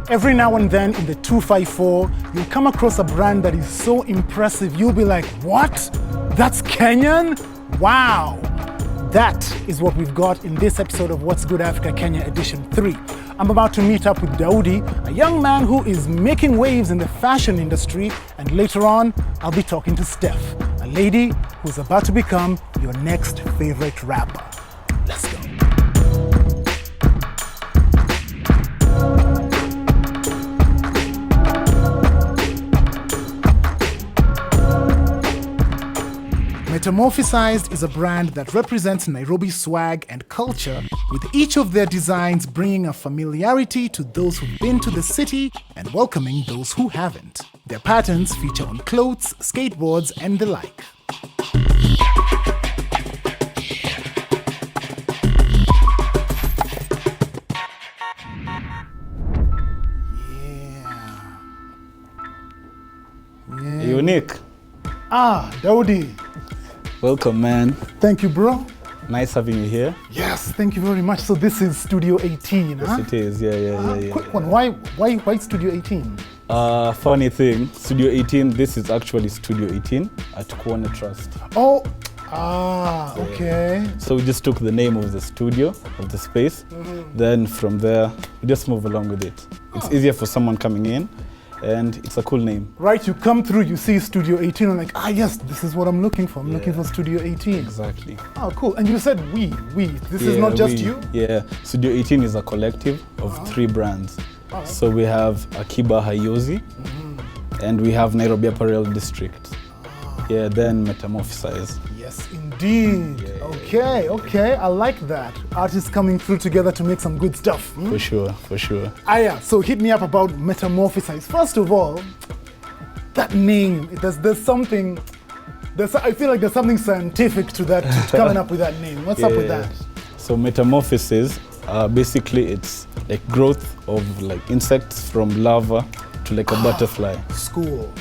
Every now and then in the 254, you'll come across a brand that is so impressive, you'll be like, what? That's Kenyan? Wow. That is what we've got in this episode of What's Good Africa Kenya Edition 3. I'm about to meet up with Daudi, a young man who is making waves in the fashion industry, and later on, I'll be talking to Steph, a lady who's about to become your next favorite rapper. Let's go. Metamorphisized is a brand that represents Nairobi swag and culture, with each of their designs bringing a familiarity to those who've been to the city and welcoming those who haven't. Their patterns feature on clothes, skateboards, and the like. Yeah. Unique. Daudi. Welcome, man. Thank you, bro. Nice having you here. Yes, thank you very much. So this is Studio 18, Yes, it is. Yeah. Quick one. Why Studio 18? Funny thing, Studio 18, this is actually Studio 18 at Ke3 Trust. Oh, okay. So we just took the name of the studio, of the space. Then from there, we just move along with it. It's easier for someone coming in, and it's a cool name. Right, you come through, you see Studio 18, and like, yes, this is what I'm looking for. I'm looking for Studio 18. Exactly. Oh, cool. And you said we. This is not just you? Yeah, Studio 18 is a collective of 3 brands. So we have Akiba Hayozi, and we have Nairobi Apparel District. Then Metamorphisize. Yes, indeed. Okay, I like that. Artists coming through together to make some good stuff. For sure. So hit me up about Metamorphisize. First of all, that name, there's something, I feel like there's something scientific to that, to coming up with that name. What's up with that? So metamorphosis, basically it's like growth of like insects from larva to like a butterfly. School.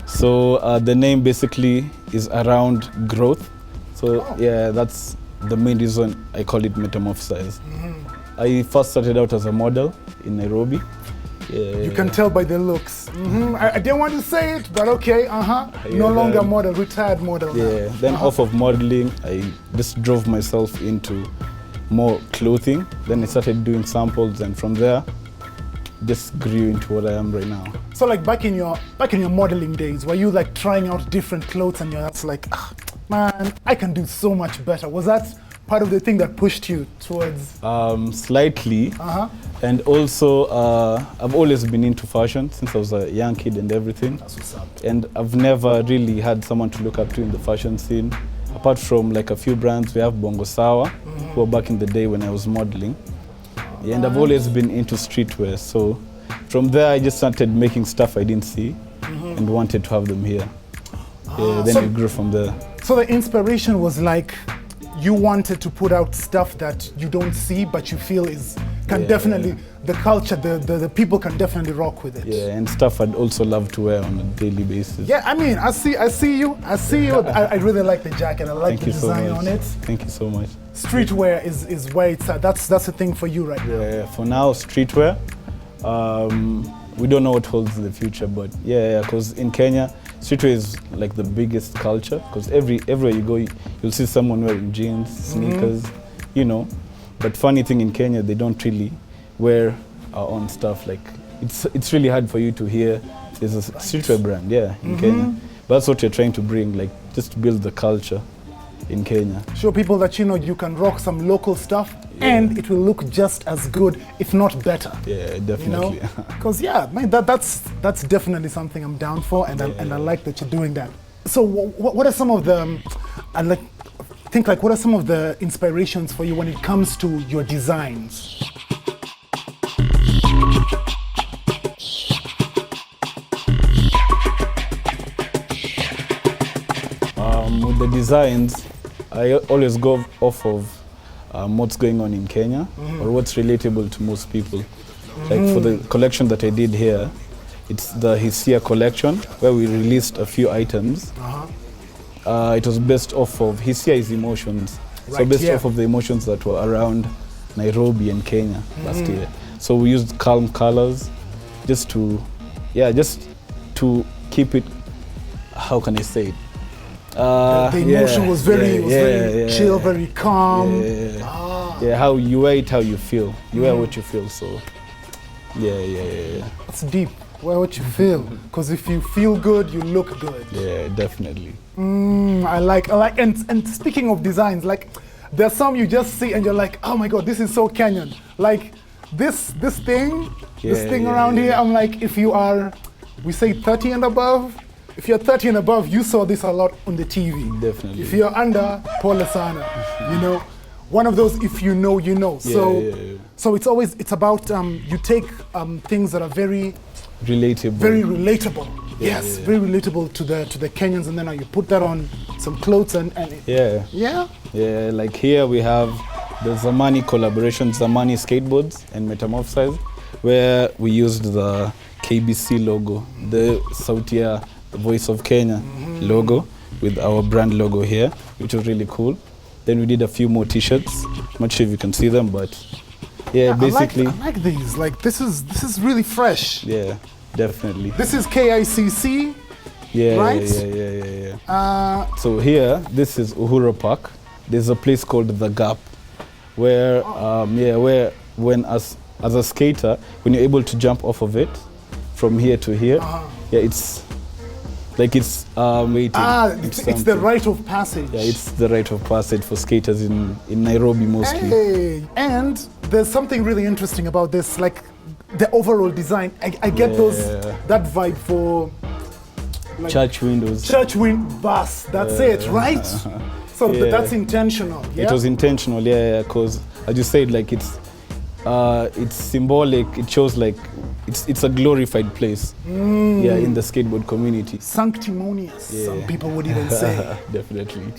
So the name basically is around growth. So that's the main reason I call it Metamorphisize. I first started out as a model in Nairobi. You can tell by the looks. I didn't want to say it, but okay, no longer model, retired model now. Then off of modeling, I just drove myself into more clothing. Then I started doing samples, and from there, just grew into what I am right now. So like back in your modeling days, were you like trying out different clothes and that's like, man, I can do so much better? Was that part of the thing that pushed you towards? Slightly. And also, I've always been into fashion since I was a young kid and everything. That's what's up. And I've never really had someone to look up to in the fashion scene. Apart from like a few brands, we have Bongo Sawa, who were back in the day when I was modeling. And I've always been into streetwear. So from there, I just started making stuff I didn't see and wanted to have them here. Then it grew from there. So the inspiration was like, you wanted to put out stuff that you don't see, but you feel definitely, the culture, the people can definitely rock with it. Yeah, and stuff I'd also love to wear on a daily basis. Yeah, I mean, I see you. I really like the jacket. I like the design on it. Thank you so much. Streetwear is where it's at. That's a thing for you right now. Yeah, for now, streetwear. We don't know what holds in the future, but because in Kenya, streetwear is like the biggest culture, because everywhere you go, you'll see someone wearing jeans, sneakers, But funny thing in Kenya, they don't really wear our own stuff. Like it's really hard for you to hear there's a streetwear brand, in Kenya. But that's what you're trying to bring, like just to build the culture in Kenya. Show people that you can rock some local stuff and it will look just as good, if not better. Yeah, definitely. Because man, that's definitely something I'm down for, and I like that you're doing that. So what are some of the what are some of the inspirations for you when it comes to your designs? With the designs, I always go off of what's going on in Kenya or what's relatable to most people. Like for the collection that I did here, it's the Hisia collection where we released a few items. It was based off of, Hisia is emotions. Right, so based off of the emotions that were around Nairobi and Kenya last year. So we used calm colors just to keep it, how can I say it? The emotion was very chill, very calm. Yeah, how you wear it, how you feel. You wear what you feel, so yeah. That's deep. Wear what you feel, because if you feel good, you look good. Yeah, definitely. I like, and speaking of designs, like, there's some you just see and you're like, oh my God, this is so Kenyan. Like this thing around here, I'm like, if you are, we say 30 and above, if you're 30 and above, you saw this a lot on the TV. Definitely. If you're under, pole sana, you know. One of those, if you know, you know. So it's about, you take things that are very relatable. Very relatable. Yes, very relatable to the Kenyans, and then you put that on some clothes and Yeah, like here we have the Zamani collaboration, Zamani skateboards and Metamorphisized, where we used the KBC logo, the Sautia, the Voice of Kenya logo, with our brand logo here, which was really cool. Then we did a few more t-shirts. I'm not sure if you can see them, but basically. I like these. Like this is really fresh. Yeah, definitely. This is KICC. Right? Yeah. So here, this is Uhuru Park. There's a place called The Gap, where where when as a skater, when you're able to jump off of it from here to here, it's like it's waiting. It's the rite of passage. Yeah, it's the rite of passage for skaters in Nairobi mostly. Hey, and there's something really interesting about this, like the overall design. I get that vibe for like church windows. Church bus. That's it, right? So that's intentional. Yeah? It was intentional, because as you said, like it's symbolic. It shows like it's a glorified place. In the skateboard community. Sanctimonious, some people would even say. Definitely.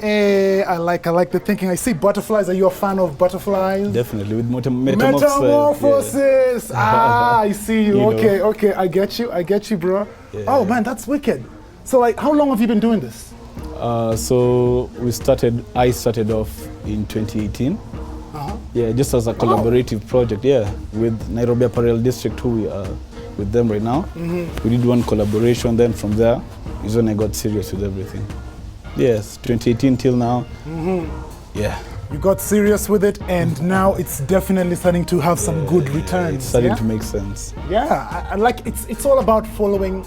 I like the thinking. I see butterflies. Are you a fan of butterflies? Definitely, with Metamorphosis. I see you. You Okay, I get you, bro. Yeah. Oh man, that's wicked. So like, how long have you been doing this? So I started off in 2018. Yeah, just as a collaborative project, with Nairobi Apparel District, who we are with them right now. We did one collaboration, then from there is when I got serious with everything. Yes, 2018 till now. Yeah. You got serious with it, and now it's definitely starting to have some good returns. It's starting to make sense. Yeah, I like it's all about following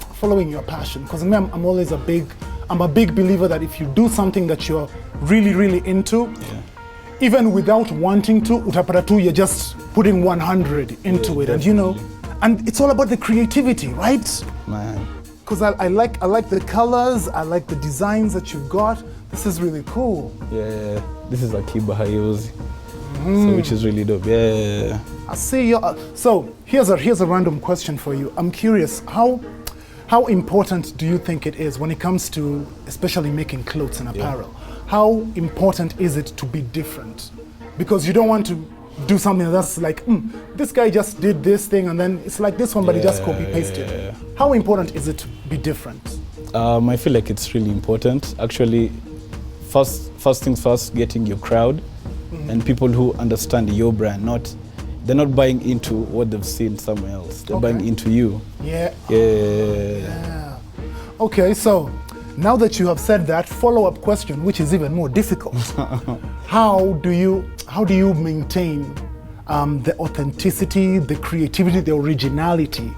your passion. Because I'm always a big believer that if you do something that you're really into, even without wanting to, utapata tu, you're just putting 100 into it, definitely. And it's all about the creativity, right? Man. Because I like the colors, I like the designs that you've got. This is really cool. Yeah. This is Akiba Hayozi, so which is really dope. Yeah. I see you. So here's a random question for you. I'm curious, how important do you think it is when it comes to especially making clothes and apparel? How important is it to be different? Because you don't want to do something that's like, this guy just did this thing and then it's like this one, but he just copy-pasted. Yeah. How important is it to be different? I feel like it's really important. Actually, first things first, getting your crowd and people who understand your brand. They're not buying into what they've seen somewhere else. They're buying into you. Yeah. Yeah. Okay, so now that you have said that, follow-up question, which is even more difficult. How do you maintain the authenticity, the creativity, the originality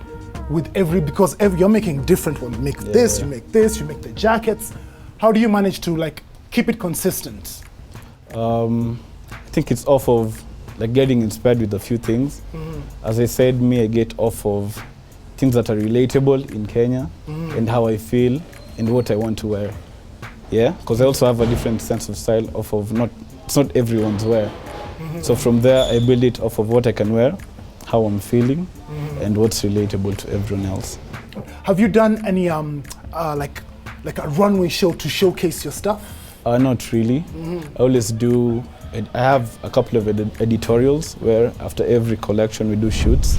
with because you're making different ones. You make this, you make the jackets. How do you manage to like keep it consistent? I think it's off of like getting inspired with a few things. As I said, I get off of things that are relatable in Kenya and how I feel and what I want to wear. Yeah, because I also have a different sense of style it's not everyone's wear. So from there, I build it off of what I can wear, how I'm feeling, and what's relatable to everyone else. Have you done any like a runway show to showcase your stuff? Not really. I always do. I have a couple of editorials where after every collection we do shoots.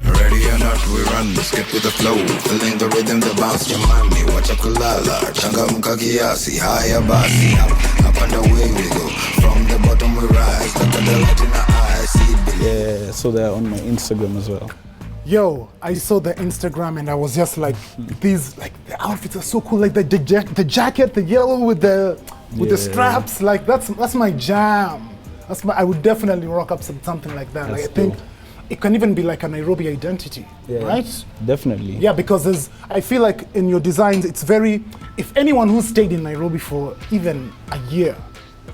Ready or not, we run, skip with the flow, feeling the rhythm, the bounce, remind me, wacha kulala, changamka kiasi, haya basi, up and away we go, from the bottom we rise, look at the light in our eyes, see it believe. Yeah, also there on my Instagram as well. Yo, I saw the Instagram and I was just like, these, like the outfits are so cool. Like the jacket, the yellow with the straps. Like that's my jam. I would definitely rock up something like that. Like, I think it can even be like a Nairobi identity, right? Definitely. Yeah, because I feel like in your designs, it's very, if anyone who stayed in Nairobi for even a year,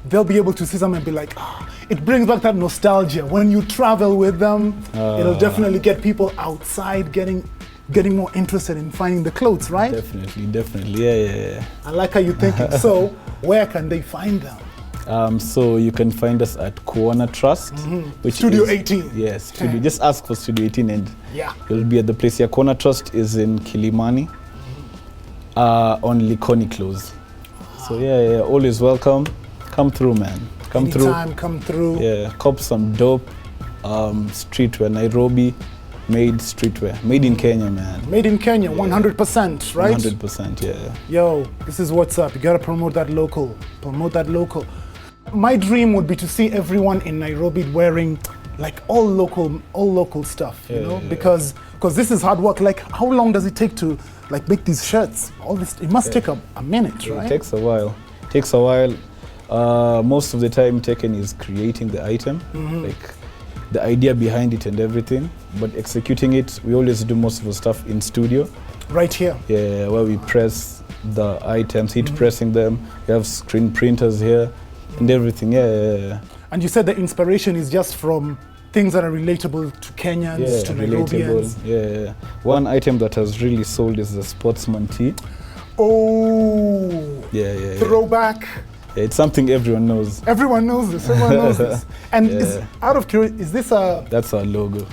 they'll be able to see something and be like, it brings back that nostalgia. When you travel with them, it'll definitely get people outside getting more interested in finding the clothes, right? Definitely, yeah. I like how you're thinking. So, where can they find them? So you can find us at Corner Trust, which Studio is, 18. Yes, Studio. Just ask for Studio 18 and you'll be at the place. Yeah, Corner Trust is in Kilimani, on Likoni Close. So yeah, always welcome. Come through, man. Come through. Yeah, cop some dope streetwear, Nairobi made streetwear, made in Kenya, man. Made in Kenya, 100%, right? 100%, yeah. Yo, this is what's up. You gotta promote that local. Promote that local. My dream would be to see everyone in Nairobi wearing like all local stuff, you know, because this is hard work. Like, how long does it take to like make these shirts? All this, it must take a minute, right? It takes a while. Most of the time taken is creating the item, like the idea behind it and everything, but executing it, we always do most of the stuff in studio. Right here? Yeah, where we press the items, heat pressing them. We have screen printers here and everything, yeah. And you said the inspiration is just from things that are relatable to Kenyans, to Nairobians. Yeah. One item that has really sold is the sportsman tee. Oh, yeah. Throwback. Yeah, it's something everyone knows. Everyone knows this. And out of curiosity, is this a... That's our logo.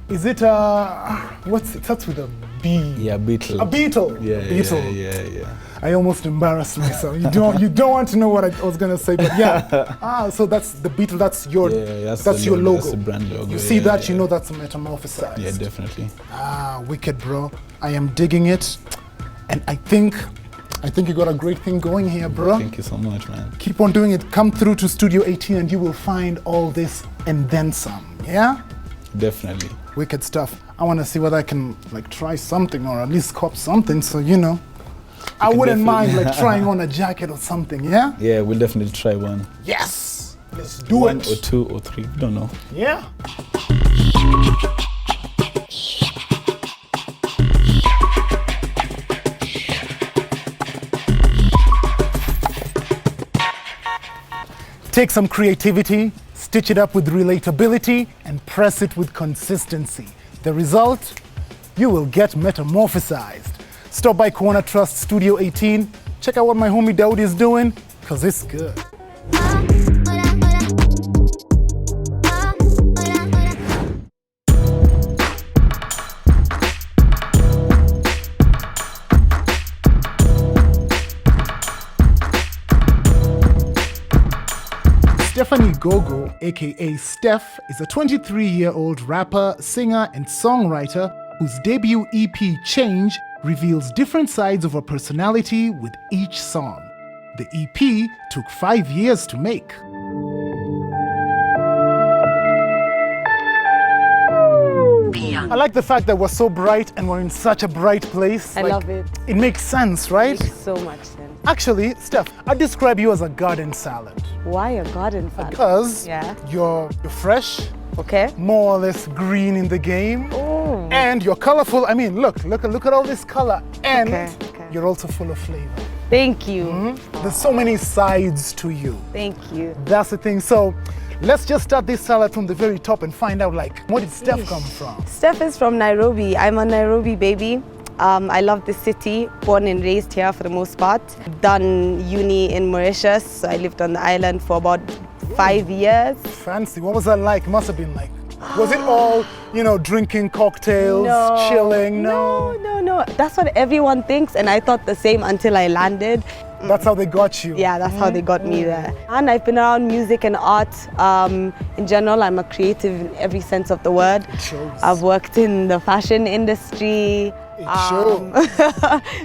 Is it a... It starts with a B. Yeah, beetle. A beetle. Yeah, beetle. Yeah. I almost embarrassed myself. You don't want to know what I was gonna say, but yeah. So that's the beetle. That's your that's your logo. That's the brand logo. You see that, you know that's Metamorphisized. Yeah, definitely. Wicked, bro. I am digging it, and I think you got a great thing going here, bro. Thank you so much, man. Keep on doing it. Come through to Studio 18 and you will find all this and then some, yeah? Definitely. Wicked stuff. I want to see whether I can like try something or at least cop something, so you know. I wouldn't mind like trying on a jacket or something, yeah? Yeah, we'll definitely try one. Yes! Let's do one it. Or two or three, we don't know. Yeah. Take some creativity, stitch it up with relatability, and press it with consistency. The result? You will get metamorphosized. Stop by Corner Trust Studio 18. Check out what my homie Daud is doing, because it's good. Stephanie Gogo, aka Steph, is a 23-year-old rapper, singer, and songwriter whose debut EP Change reveals different sides of her personality with each song. The EP took 5 years to make. I like the fact that we're so bright and we're in such a bright place. I love it. It makes sense, right? Makes so much sense. Actually, Steph, I'd describe you as a garden salad. Why a garden salad? Because you're fresh, okay, more or less green in the game, and you're colorful. I mean, look at all this color, and you're also full of flavor. Thank you. There's so many sides to you. Thank you. That's the thing. So let's just start this salad from the very top and find out, like, where did Steph come from? Steph is from Nairobi. I'm a Nairobi baby. I love the city, born and raised here for the most part. Done uni in Mauritius, so I lived on the island for about 5 years. Fancy. What was that like? Must have been like, was it all, drinking cocktails, chilling? No. That's what everyone thinks, and I thought the same until I landed. That's how they got you? Yeah, that's how they got me there. And I've been around music and art. In general, I'm a creative in every sense of the word. It shows. I've worked in the fashion industry. It shows.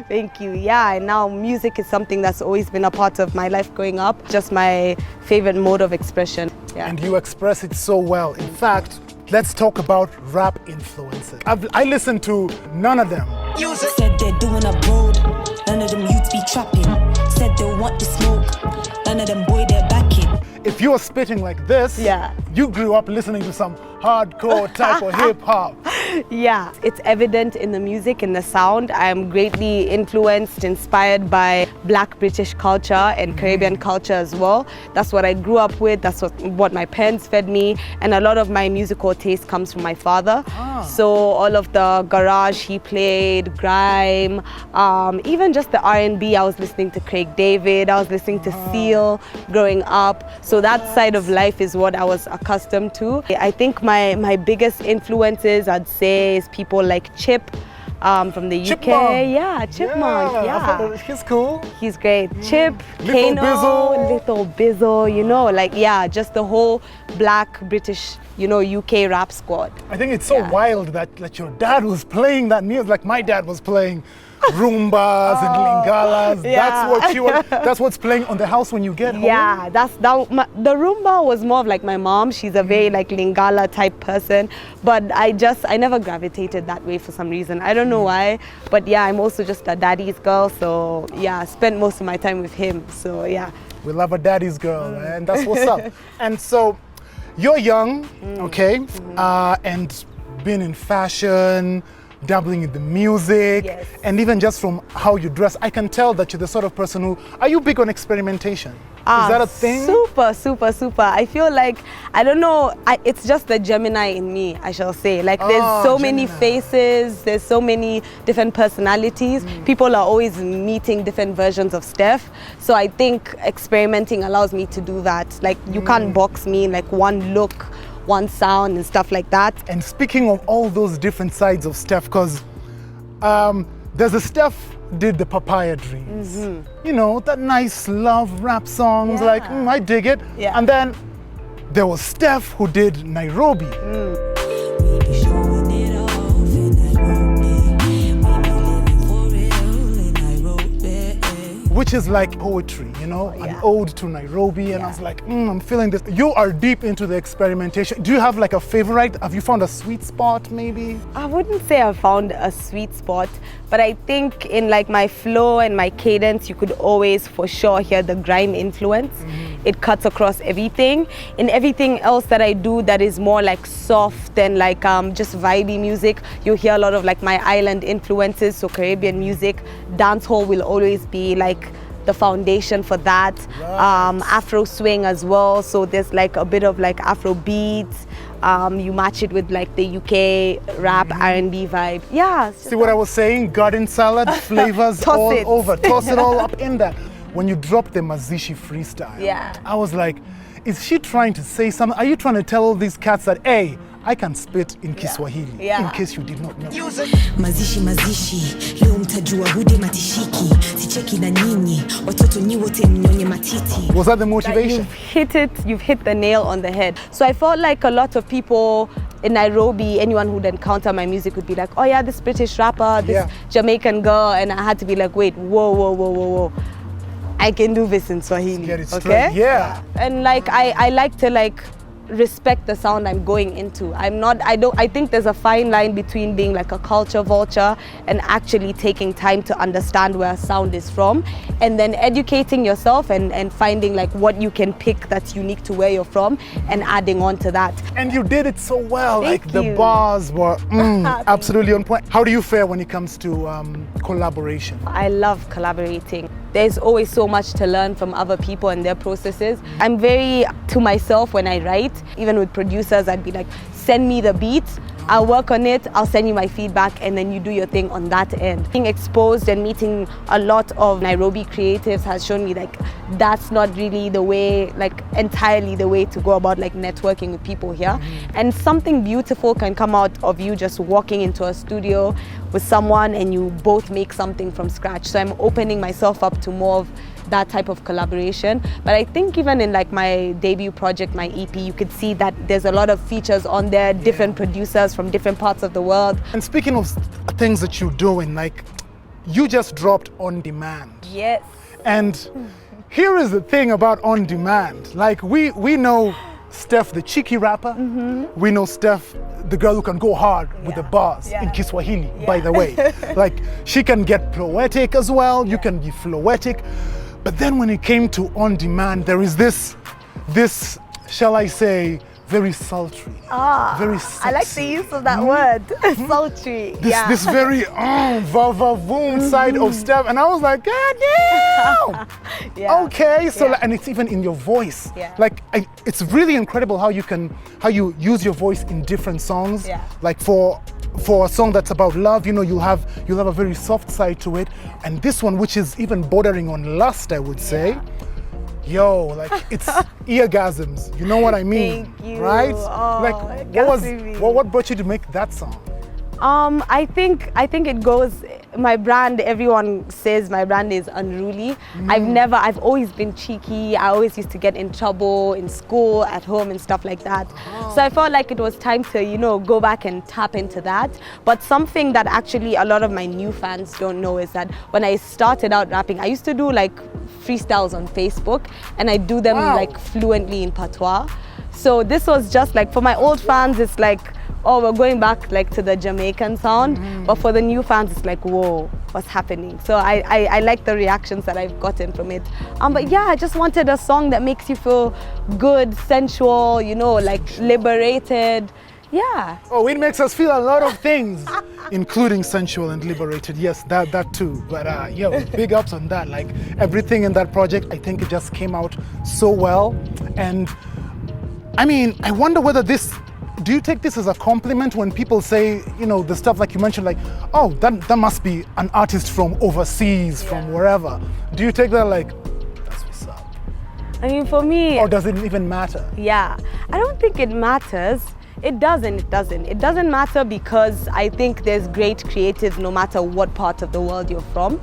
Thank you. Yeah, and now music is something that's always been a part of my life growing up. Just my favorite mode of expression. Yeah. And you express it so well. In fact, let's talk about rap influences. I listen to none of them. Said they're doing a road, none of them youths be trapping. Said they want the smoke, none of them boy they're backing. If you are spitting like this, Yeah. you grew up listening to some hardcore type of hip hop. Yeah, it's evident in the music, in the sound. I'm greatly influenced, inspired by Black British culture and Caribbean culture as well. That's what I grew up with, that's what my parents fed me, and a lot of my musical taste comes from my father. So all of the garage he played, grime, even just the R&B, I was listening to Craig David, I was listening to Seal growing up. So that side of life is what I was accustomed to. I think my biggest influences, I'd say, is people like Chip from the UK. Chipmunk. Yeah, Chipmunk. Yeah, He's cool. he's great. Chip, Little Kano, Bizzle. Little Bizzle, you know, like, yeah, just the whole Black British, you know, UK rap squad. I think it's so wild that your dad was playing that music, like my dad was playing Roombas and Lingalas. Yeah. That's what's playing on the house when you get home. Yeah, the Roomba was more of like my mom. She's a very like Lingala type person, but I never gravitated that way for some reason. I don't know why, but yeah, I'm also just a daddy's girl. So yeah, I spent most of my time with him. So yeah. We love a daddy's girl, man. That's what's up. And so you're young, okay, and been in fashion, dabbling in the music, Yes. and even just from how you dress, I can tell that you're the sort of person who, are you big on experimentation? Is that a thing? Super, super, super. I feel like, I don't know, it's just the Gemini in me, I shall say. Like there's so many Gemini. faces, there's so many different personalities. People are always meeting different versions of Steph. So I think experimenting allows me to do that. Like you can't box me in like one look, one sound and stuff like that. And speaking of all those different sides of Steph, because there's a Steph did the Papaya Dreams. You know, that nice love rap songs, Yeah. like, I dig it. Yeah. And then there was Steph who did Nairobi. We be showing it off in Nairobi. We be living for real in Nairobi. Which is like poetry, you know, an Yeah. ode to Nairobi. And I was like, I'm feeling this. You are deep into the experimentation. Do you have like a favorite? Have you found a sweet spot maybe? I wouldn't say I found a sweet spot, but I think in like my flow and my cadence, you could always for sure hear the grime influence. It cuts across everything. In everything else that I do that is more like soft and like just vibey music, you hear a lot of like my island influences, so Caribbean music. Dancehall will always be like the foundation for that. Afro swing as well, so there's like a bit of like Afro beats. You match it with like the UK rap R&B vibe. Yeah. it's just See what I was saying? Garden salad flavors Toss all it. over. Toss it all up in there. When you drop the Mazishi freestyle, Yeah. I was like, is she trying to say something? Are you trying to tell all these cats that, hey, I can spit in Kiswahili, Yeah. in case you did not know? Mazishi, leo mtajua hude matishiki. Sicheki na nyinyi, watoto nyi wote mnyonye matiti. Was that the motivation? You've hit the nail on the head. So I felt like a lot of people in Nairobi, anyone who'd encounter my music would be like, oh yeah, this British rapper, this Yeah. Jamaican girl, and I had to be like, wait, whoa. I can do this in Swahili, Get it straight. okay? Yeah. And like I like to like respect the sound I'm going into. I think there's a fine line between being like a culture vulture and actually taking time to understand where a sound is from, and then educating yourself and finding like what you can pick that's unique to where you're from and adding on to that. And you did it so well. Thank like the you. bars were absolutely on point. How do you fare when it comes to collaboration? I love collaborating. There's always so much to learn from other people and their processes. I'm very to myself when I write. Even with producers, I'd be like, send me the beat, I'll work on it, I'll send you my feedback, and then you do your thing on that end. Being exposed and meeting a lot of Nairobi creatives has shown me like that's not really the way, like entirely the way to go about like networking with people here. And something beautiful can come out of you just walking into a studio with someone and you both make something from scratch. So I'm opening myself up to more of that type of collaboration. But I think even in like my debut project, my EP, you could see that there's a lot of features on there, different producers from different parts of the world. And speaking of things that you're doing, like you just dropped On Demand. Yes. And here is the thing about On Demand. Like we know Steph, the cheeky rapper. We know Steph, the girl who can go hard with the bars in Kiswahili, by the way. Like, she can get poetic as well. You can be floetic. But then when it came to On Demand, there is this, shall I say, very sultry, very sexy. I like the use of that word, sultry. This very va-va-voom side of Steph, and I was like, God damn! Okay, so and it's even in your voice. Like, it's really incredible how you use your voice in different songs. Like for a song that's about love, you know, you'll have a very soft side to it, and this one, which is even bordering on lust, I would say. Yo, like, it's eargasms, you know what I mean? Thank you. Right? Oh, Like, what brought you to make that song? I think it goes, my brand, everyone says my brand is unruly. I've always been cheeky. I always used to get in trouble in school, at home and stuff like that. So I felt like it was time to, you know, go back and tap into that. But something that actually a lot of my new fans don't know is that when I started out rapping, I used to do like freestyles on Facebook, and I do them like fluently in patois. So this was just like, for my old fans, it's like, oh, we're going back like to the Jamaican sound. But for the new fans, it's like, whoa, what's happening? So I like the reactions that I've gotten from it. But yeah, I just wanted a song that makes you feel good, sensual, you know, like liberated. Yeah. Oh, it makes us feel a lot of things, including sensual and liberated. Yes, that too. But yo, big ups on that. Like, everything in that project, I think it just came out so well. And I mean, I wonder whether do you take this as a compliment when people say, you know, the stuff like you mentioned, like, oh, that must be an artist from overseas, from wherever. Do you take that like, that's what's up? I mean, for me... Or does it even matter? Yeah, I don't think it matters. It doesn't. It doesn't matter because I think there's great creatives no matter what part of the world you're from.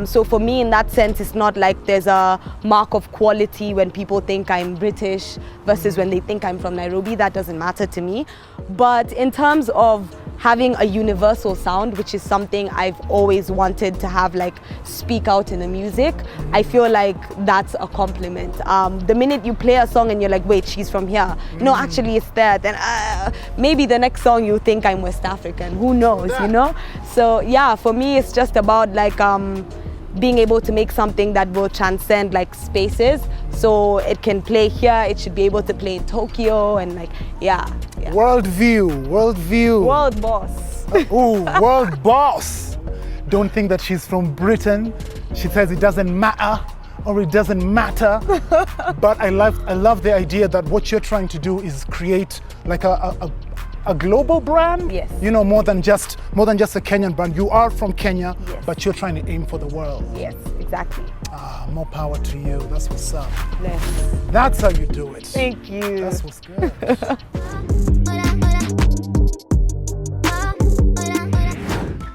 So for me, in that sense, it's not like there's a mark of quality when people think I'm British versus when they think I'm from Nairobi. That doesn't matter to me. But in terms of having a universal sound, which is something I've always wanted to have, like, speak out in the music, I feel like that's a compliment. The minute you play a song and you're like, wait, she's from here. No, actually it's there. Then maybe the next song you think I'm West African. Who knows, you know? So yeah, for me, it's just about like being able to make something that will transcend like spaces. So it can play here, it should be able to play in Tokyo, and like, yeah. Worldview. World boss. Ooh, world boss. Don't think that she's from Britain. She says it doesn't matter, or it doesn't matter. But I love the idea that what you're trying to do is create like a global brand. Yes. You know, more than just a Kenyan brand. You are from Kenya, but you're trying to aim for the world. Yes, exactly. More power to you. That's what's up. Yes. That's how you do it. Thank you. That's what's good.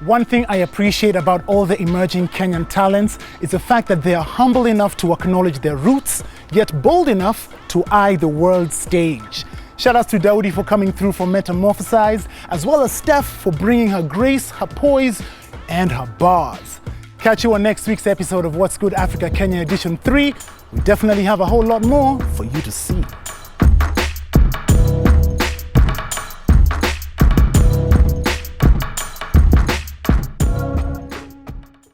One thing I appreciate about all the emerging Kenyan talents is the fact that they are humble enough to acknowledge their roots, yet bold enough to eye the world stage. Shout out to Daudi for coming through for Metamorphized, as well as Steph for bringing her grace, her poise, and her bars. Catch you on next week's episode of What's Good Africa Kenya Edition 3. We definitely have a whole lot more for you to see.